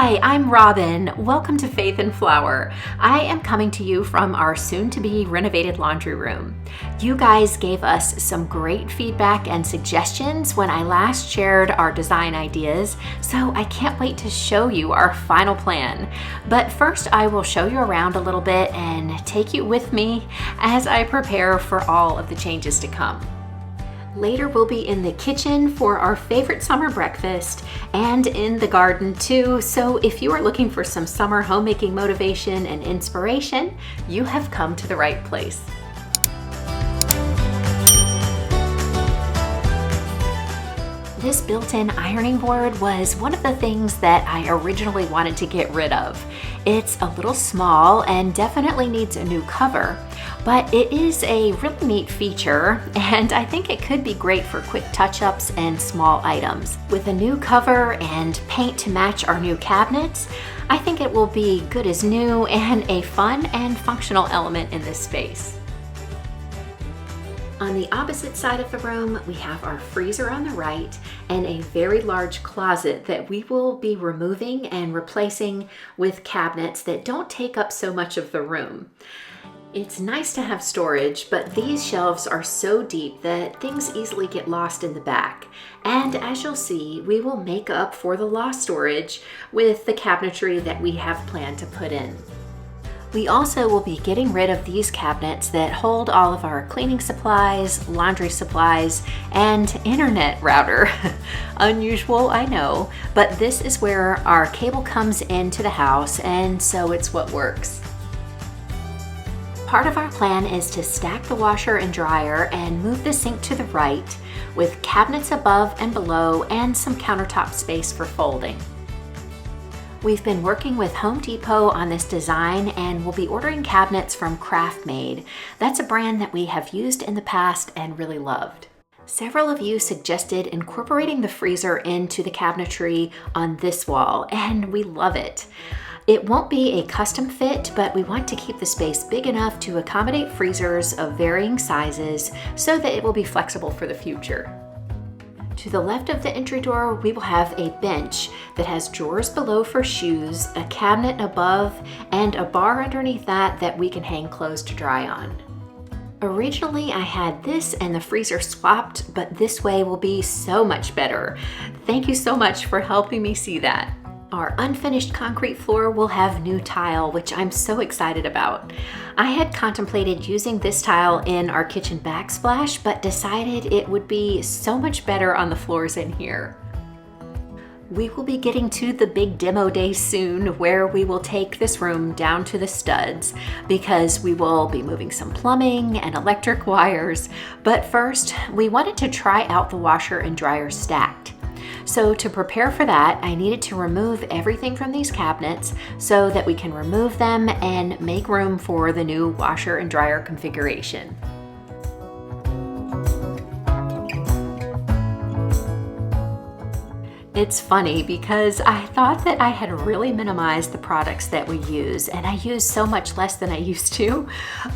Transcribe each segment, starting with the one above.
Hi, I'm Robin. Welcome to Faith and Flour. I am coming to you from our soon-to-be renovated laundry room. You guys gave us some great feedback and suggestions when I last shared our design ideas, so I can't wait to show you our final plan. But first, I will show you around a little bit and take you with me as I prepare for all of the changes to come. Later, we'll be in the kitchen for our favorite summer breakfast and in the garden too. So if you are looking for some summer homemaking motivation and inspiration, you have come to the right place. This built-in ironing board was one of the things that I originally wanted to get rid of. It's a little small and definitely needs a new cover, but it is a really neat feature, and I think it could be great for quick touch-ups and small items. With a new cover and paint to match our new cabinets, I think it will be good as new and a fun and functional element in this space. On the opposite side of the room, we have our freezer on the right and a very large closet that we will be removing and replacing with cabinets that don't take up so much of the room. It's nice to have storage, but these shelves are so deep that things easily get lost in the back. And as you'll see, we will make up for the lost storage with the cabinetry that we have planned to put in. We also will be getting rid of these cabinets that hold all of our cleaning supplies, laundry supplies, and internet router. Unusual, I know, but this is where our cable comes into the house, and so it's what works. Part of our plan is to stack the washer and dryer and move the sink to the right with cabinets above and below and some countertop space for folding. We've been working with Home Depot on this design and we'll be ordering cabinets from Craftmade. That's a brand that we have used in the past and really loved. Several of you suggested incorporating the freezer into the cabinetry on this wall, and we love it. It won't be a custom fit, but we want to keep the space big enough to accommodate freezers of varying sizes so that it will be flexible for the future. To the left of the entry door, we will have a bench that has drawers below for shoes, a cabinet above, and a bar underneath that we can hang clothes to dry on. Originally, I had this and the freezer swapped, but this way will be so much better. Thank you so much for helping me see that. Our unfinished concrete floor will have new tile, which I'm so excited about. I had contemplated using this tile in our kitchen backsplash, but decided it would be so much better on the floors in here. We will be getting to the big demo day soon where we will take this room down to the studs because we will be moving some plumbing and electric wires. But first, we wanted to try out the washer and dryer stacked. So to prepare for that, I needed to remove everything from these cabinets so that we can remove them and make room for the new washer and dryer configuration. It's funny because I thought that I had really minimized the products that we use, and I use so much less than I used to,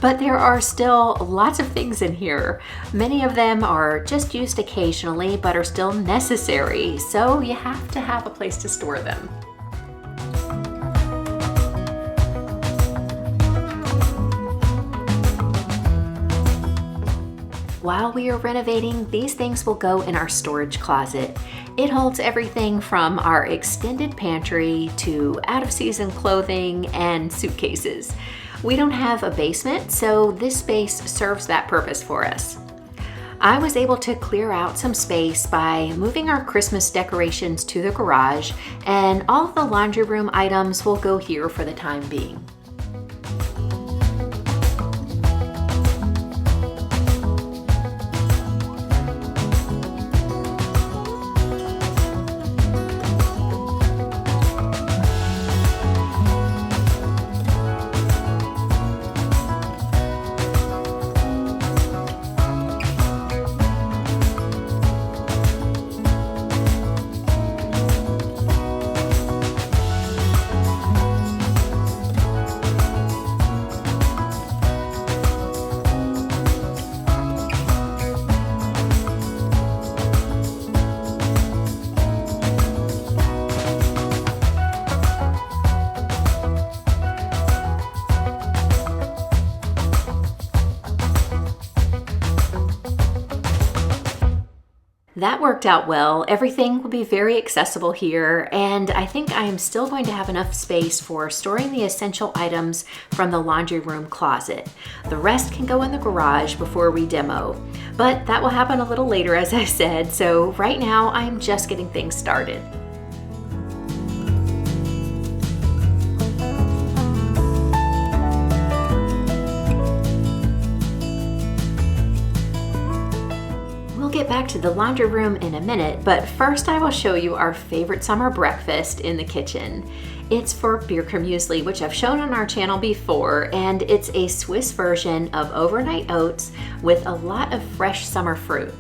but there are still lots of things in here. Many of them are just used occasionally, but are still necessary, so you have to have a place to store them. While we are renovating, these things will go in our storage closet. It holds everything from our extended pantry to out-of-season clothing and suitcases. We don't have a basement, so this space serves that purpose for us. I was able to clear out some space by moving our Christmas decorations to the garage, and all of the laundry room items will go here for the time being. That worked out well. Everything will be very accessible here, and I think I am still going to have enough space for storing the essential items from the laundry room closet. The rest can go in the garage before we demo, but that will happen a little later, as I said, so right now I'm just getting things started. We'll get back to the laundry room in a minute, but first I will show you our favorite summer breakfast in the kitchen. It's for Bierker muesli, which I've shown on our channel before, and it's a Swiss version of overnight oats with a lot of fresh summer fruit.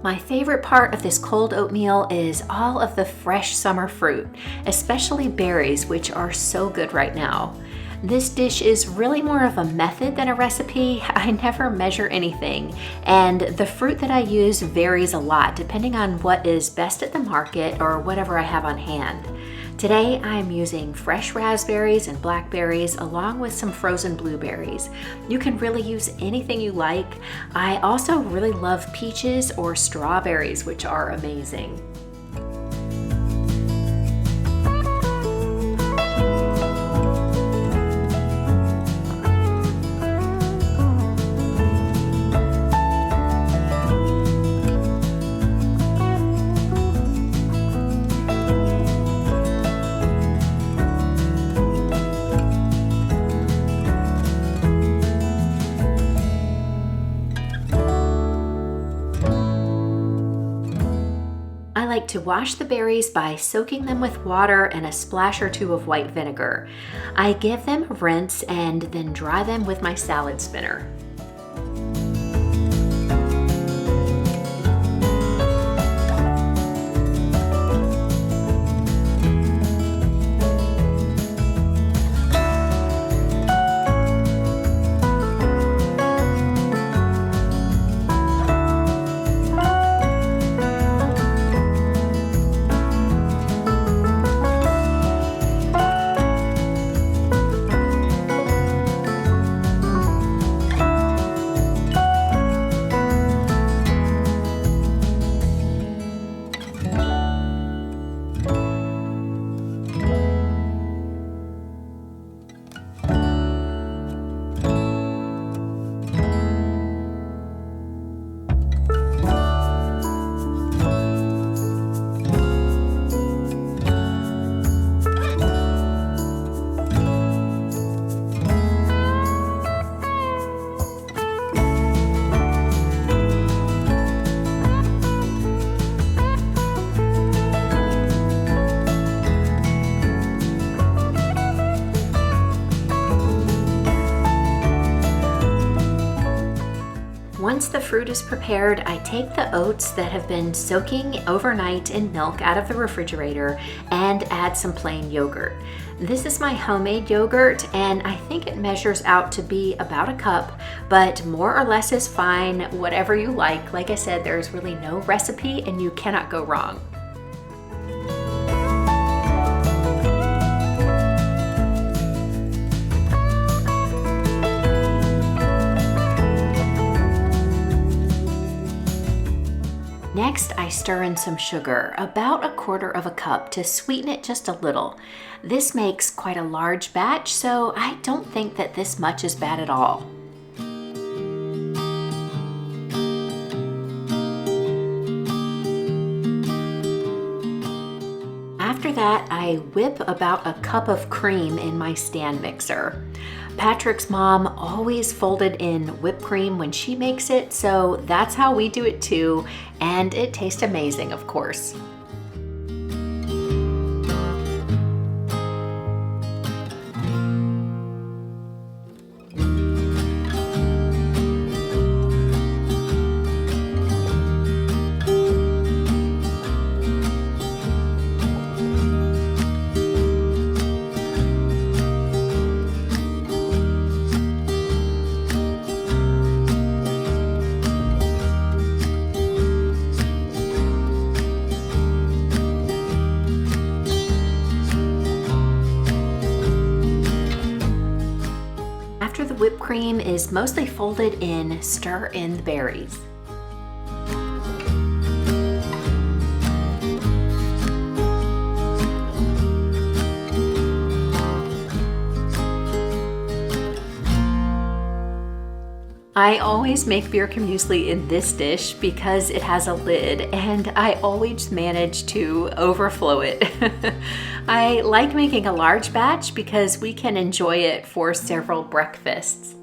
My favorite part of this cold oatmeal is all of the fresh summer fruit, especially berries, which are so good right now. This dish is really more of a method than a recipe. I never measure anything, and the fruit that I use varies a lot depending on what is best at the market or whatever I have on hand. Today I'm using fresh raspberries and blackberries along with some frozen blueberries. You can really use anything you like. I also really love peaches or strawberries, which are amazing. I like to wash the berries by soaking them with water and a splash or two of white vinegar. I give them a rinse and then dry them with my salad spinner. Once the fruit is prepared, I take the oats that have been soaking overnight in milk out of the refrigerator and add some plain yogurt. This is my homemade yogurt, and I think it measures out to be about a cup, but more or less is fine, whatever you like. Like I said, there's really no recipe and you cannot go wrong. Next, I stir in some sugar, about 1/4 cup, to sweeten it just a little. This makes quite a large batch, so I don't think that this much is bad at all. After that, I whip about 1 cup of cream in my stand mixer. Patrick's mom always folded in whipped cream when she makes it, so that's how we do it too, and it tastes amazing, of course. whipped cream is mostly folded in, stir in the berries. I always make Birka muesli in this dish because it has a lid and I always manage to overflow it. I like making a large batch because we can enjoy it for several breakfasts.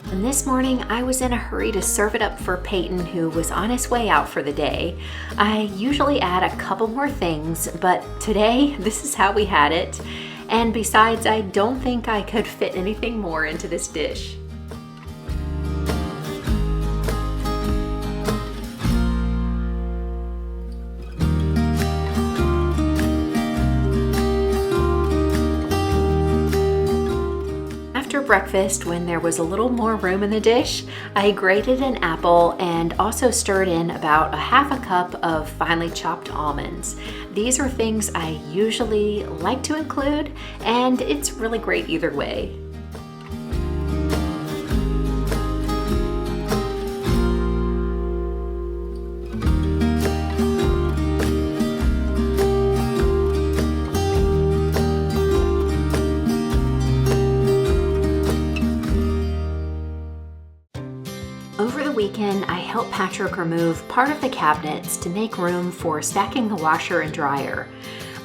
And this morning I was in a hurry to serve it up for Peyton, who was on his way out for the day. I usually add a couple more things, but today this is how we had it. And besides, I don't think I could fit anything more into this dish. After breakfast, when there was a little more room in the dish, I grated an apple and also stirred in about a half a cup of finely chopped almonds. These are things I usually like to include, and it's really great either way. Over the weekend, I helped Patrick remove part of the cabinets to make room for stacking the washer and dryer.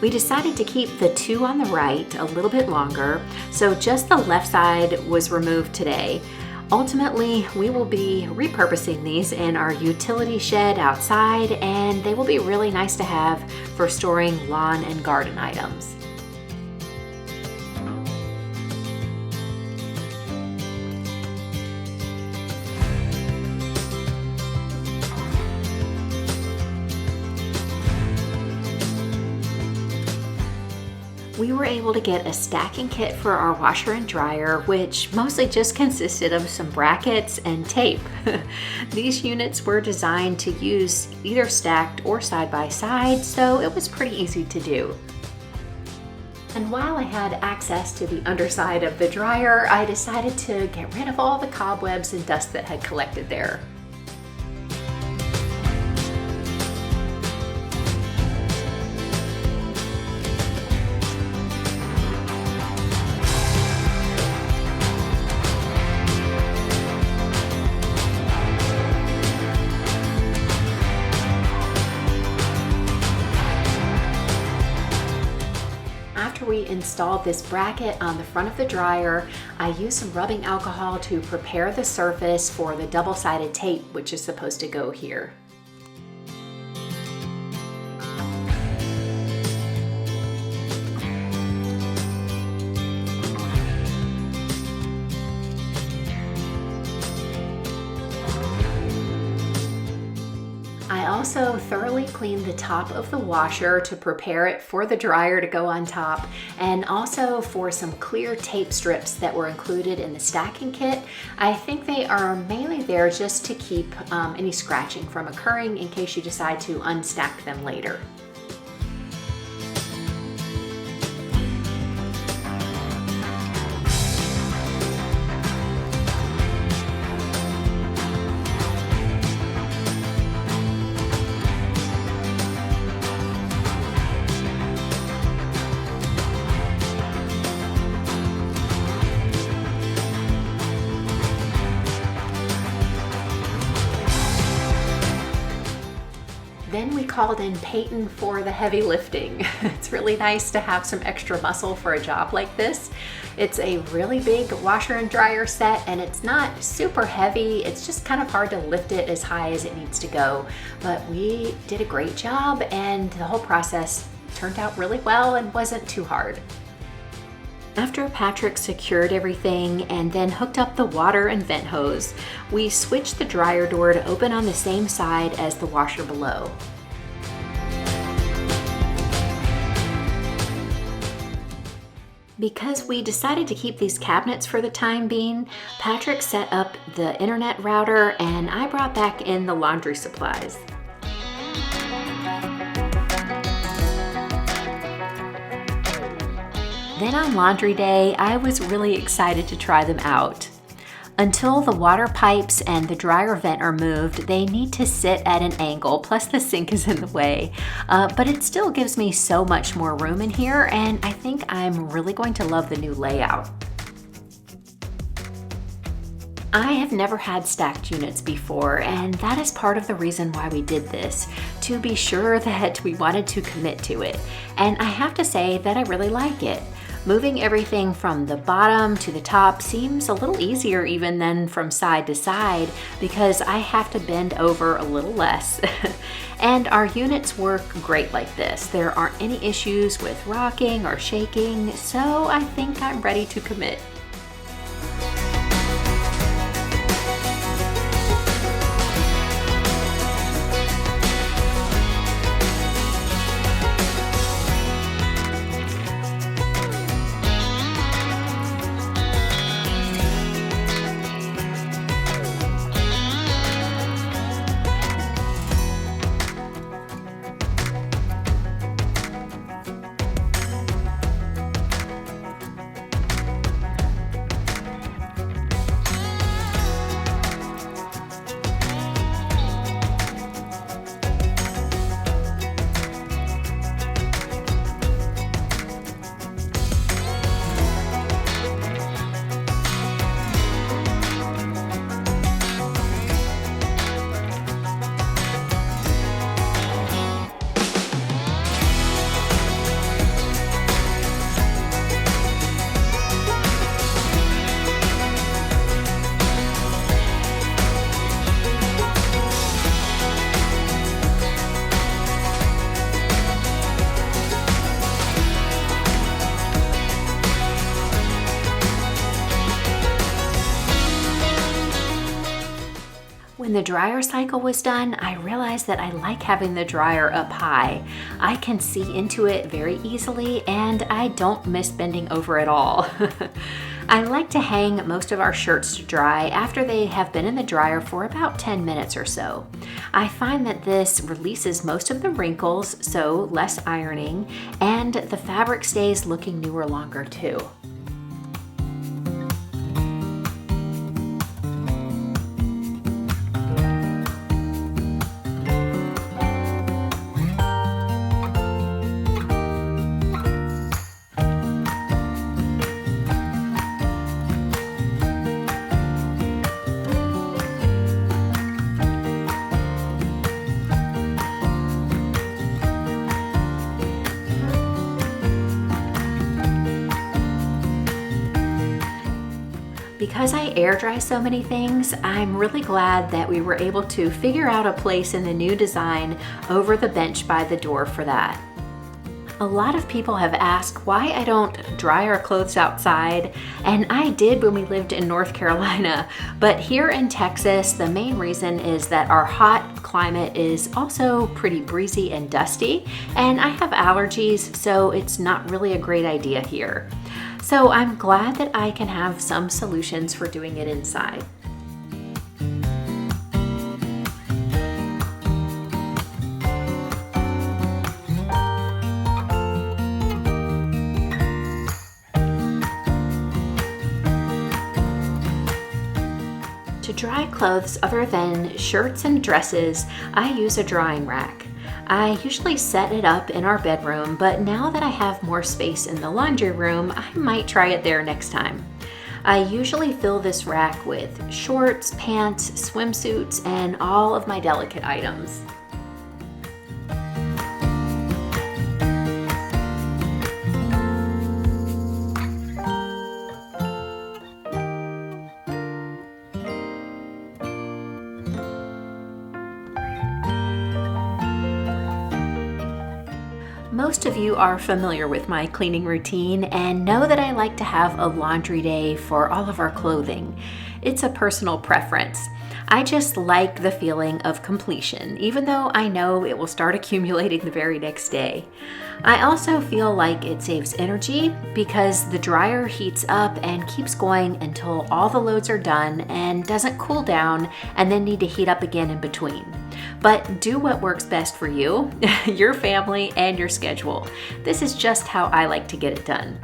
We decided to keep the two on the right a little bit longer, so just the left side was removed today. Ultimately, we will be repurposing these in our utility shed outside, and they will be really nice to have for storing lawn and garden items. We were able to get a stacking kit for our washer and dryer, which mostly just consisted of some brackets and tape. These units were designed to use either stacked or side by side, so it was pretty easy to do. And while I had access to the underside of the dryer, I decided to get rid of all the cobwebs and dust that had collected there. After we installed this bracket on the front of the dryer, I used some rubbing alcohol to prepare the surface for the double-sided tape, which is supposed to go here. I also thoroughly cleaned the top of the washer to prepare it for the dryer to go on top, and also for some clear tape strips that were included in the stacking kit. I think they are mainly there just to keep any scratching from occurring in case you decide to unstack them later. Then we called in Peyton for the heavy lifting. It's really nice to have some extra muscle for a job like this. It's a really big washer and dryer set, and it's not super heavy. It's just kind of hard to lift it as high as it needs to go. But we did a great job, and the whole process turned out really well and wasn't too hard. After Patrick secured everything and then hooked up the water and vent hose, we switched the dryer door to open on the same side as the washer below. Because we decided to keep these cabinets for the time being, Patrick set up the internet router and I brought back in the laundry supplies. Then on laundry day, I was really excited to try them out. Until the water pipes and the dryer vent are moved, they need to sit at an angle, plus the sink is in the way. But it still gives me so much more room in here, and I think I'm really going to love the new layout. I have never had stacked units before, and that is part of the reason why we did this, to be sure that we wanted to commit to it. And I have to say that I really like it. Moving everything from the bottom to the top seems a little easier even than from side to side because I have to bend over a little less. And our units work great like this. There aren't any issues with rocking or shaking, so I think I'm ready to commit. When the dryer cycle was done, I realized that I like having the dryer up high. I can see into it very easily and I don't miss bending over at all. I like to hang most of our shirts to dry after they have been in the dryer for about 10 minutes or so. I find that this releases most of the wrinkles, so less ironing, and the fabric stays looking newer longer too. Because I air dry so many things, I'm really glad that we were able to figure out a place in the new design over the bench by the door for that. A lot of people have asked why I don't dry our clothes outside, and I did when we lived in North Carolina, but here in Texas, the main reason is that our hot climate is also pretty breezy and dusty, and I have allergies, so it's not really a great idea here. So I'm glad that I can have some solutions for doing it inside. To dry clothes other than shirts and dresses, I use a drying rack. I usually set it up in our bedroom, but now that I have more space in the laundry room, I might try it there next time. I usually fill this rack with shorts, pants, swimsuits, and all of my delicate items. Most of you are familiar with my cleaning routine and know that I like to have a laundry day for all of our clothing. It's a personal preference. I just like the feeling of completion, even though I know it will start accumulating the very next day. I also feel like it saves energy because the dryer heats up and keeps going until all the loads are done and doesn't cool down and then need to heat up again in between. But do what works best for you, your family, and your schedule. This is just how I like to get it done.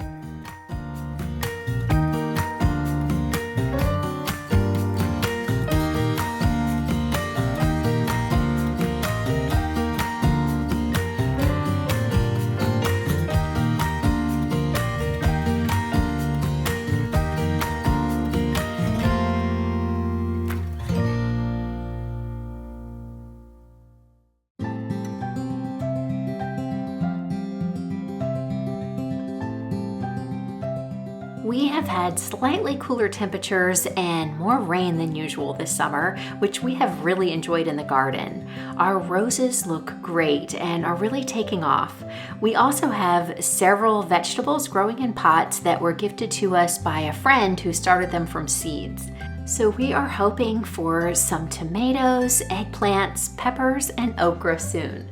We have had slightly cooler temperatures and more rain than usual this summer, which we have really enjoyed in the garden. Our roses look great and are really taking off. We also have several vegetables growing in pots that were gifted to us by a friend who started them from seeds. So we are hoping for some tomatoes, eggplants, peppers, and okra soon.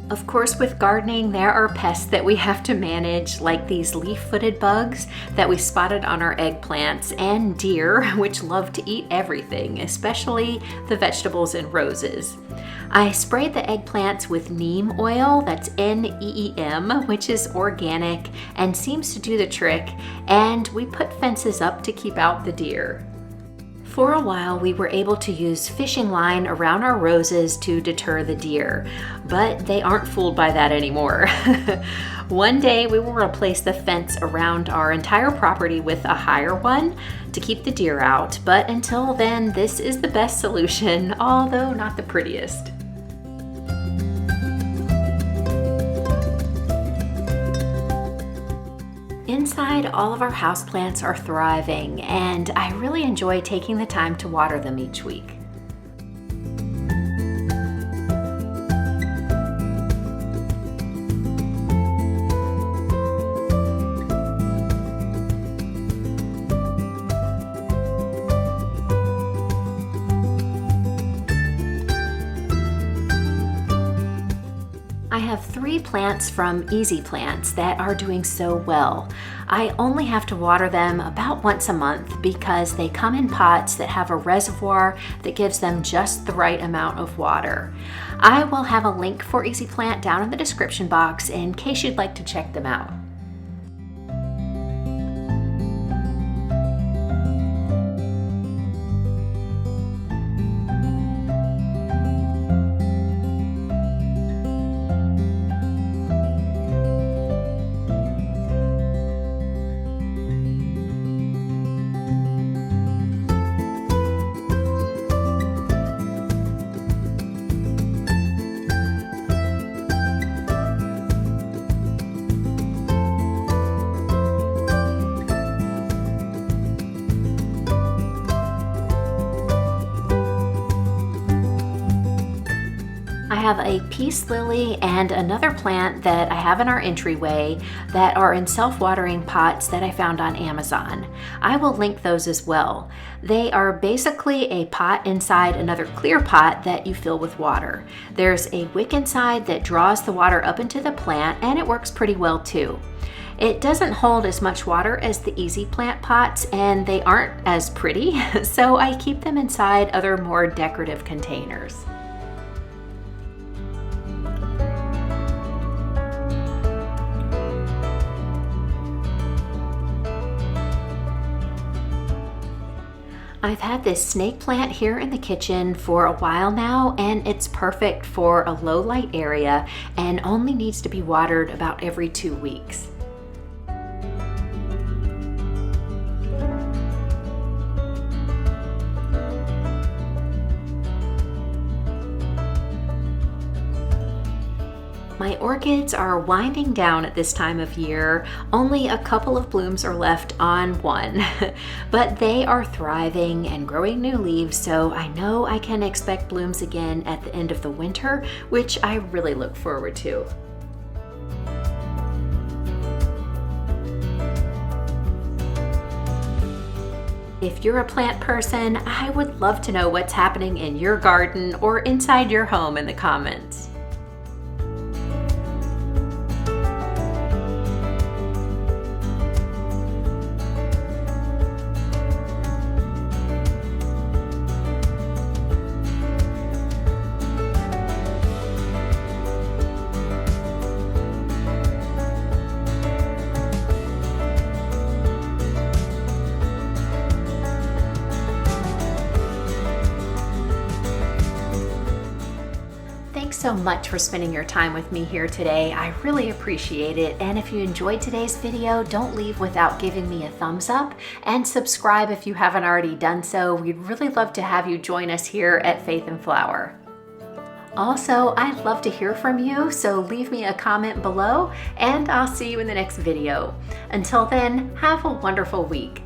Of course, with gardening, there are pests that we have to manage, like these leaf-footed bugs that we spotted on our eggplants, and deer, which love to eat everything, especially the vegetables and roses. I sprayed the eggplants with neem oil, that's NEEM, which is organic and seems to do the trick, and we put fences up to keep out the deer. For a while, we were able to use fishing line around our roses to deter the deer, but they aren't fooled by that anymore. One day, we will replace the fence around our entire property with a higher one to keep the deer out, but until then, this is the best solution, although not the prettiest. Inside, all of our houseplants are thriving, and I really enjoy taking the time to water them each week. I have 3 plants from Easy Plants that are doing so well. I only have to water them about once a month because they come in pots that have a reservoir that gives them just the right amount of water. I will have a link for Easy Plant down in the description box in case you'd like to check them out. I have a peace lily and another plant that I have in our entryway that are in self-watering pots that I found on Amazon. I will link those as well. They are basically a pot inside another clear pot that you fill with water. There's a wick inside that draws the water up into the plant, and it works pretty well too. It doesn't hold as much water as the Easy Plant pots, and they aren't as pretty, so I keep them inside other more decorative containers. I've had this snake plant here in the kitchen for a while now, and it's perfect for a low light area and only needs to be watered about every 2 weeks. My orchids are winding down at this time of year. Only a couple of blooms are left on one, but they are thriving and growing new leaves, so I know I can expect blooms again at the end of the winter, which I really look forward to. If you're a plant person, I would love to know what's happening in your garden or inside your home in the comments. Thanks so much for spending your time with me here today. I really appreciate it. And if you enjoyed today's video, don't leave without giving me a thumbs up and subscribe if you haven't already done so. We'd really love to have you join us here at Faith and Flower. Also, I'd love to hear from you, so leave me a comment below and I'll see you in the next video. Until then, have a wonderful week.